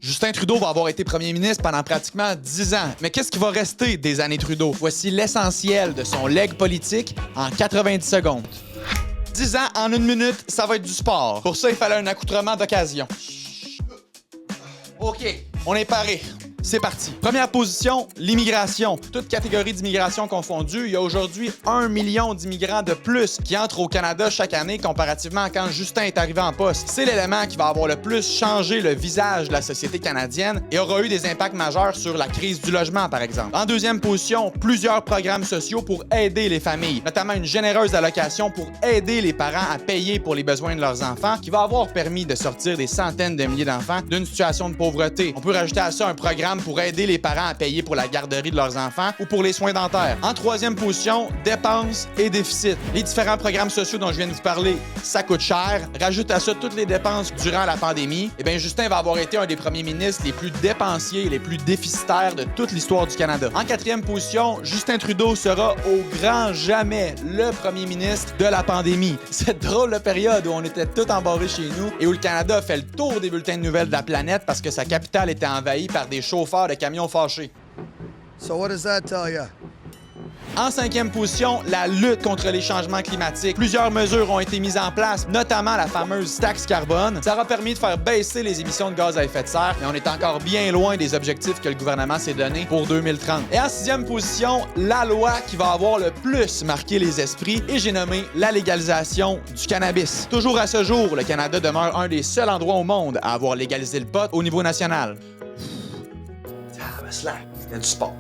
Justin Trudeau va avoir été premier ministre pendant pratiquement 10 ans. Mais qu'est-ce qui va rester des années Trudeau? Voici l'essentiel de son legs politique en 90 secondes. 10 ans en 1 minute, ça va être du sport. Pour ça, il fallait un accoutrement d'occasion. OK, on est paré. C'est parti. Première position, l'immigration. Toutes catégories d'immigration confondues, il y a aujourd'hui 1 million d'immigrants de plus qui entrent au Canada chaque année comparativement à quand Justin est arrivé en poste. C'est l'élément qui va avoir le plus changé le visage de la société canadienne et aura eu des impacts majeurs sur la crise du logement, par exemple. En deuxième position, plusieurs programmes sociaux pour aider les familles, notamment une généreuse allocation pour aider les parents à payer pour les besoins de leurs enfants qui va avoir permis de sortir des centaines de milliers d'enfants d'une situation de pauvreté. On peut rajouter à ça un programme pour aider les parents à payer pour la garderie de leurs enfants ou pour les soins dentaires. En troisième position, dépenses et déficits. Les différents programmes sociaux dont je viens de vous parler, ça coûte cher. Rajoute à ça toutes les dépenses durant la pandémie. Eh bien, Justin va avoir été un des premiers ministres les plus dépensiers et les plus déficitaires de toute l'histoire du Canada. En quatrième position, Justin Trudeau sera au grand jamais le premier ministre de la pandémie. Cette drôle de période où on était tous embarrés chez nous et où le Canada a fait le tour des bulletins de nouvelles de la planète parce que sa capitale était envahie par des chauffeurs de camions fâchés. So what does that tell you? En cinquième position, la lutte contre les changements climatiques. Plusieurs mesures ont été mises en place, notamment la fameuse taxe carbone. Ça aura permis de faire baisser les émissions de gaz à effet de serre, mais on est encore bien loin des objectifs que le gouvernement s'est donnés pour 2030. Et en sixième position, la loi qui va avoir le plus marqué les esprits, et j'ai nommé la légalisation du cannabis. Toujours à ce jour, le Canada demeure un des seuls endroits au monde à avoir légalisé le pot au niveau national. Ah, ben, slack, il y a du sport.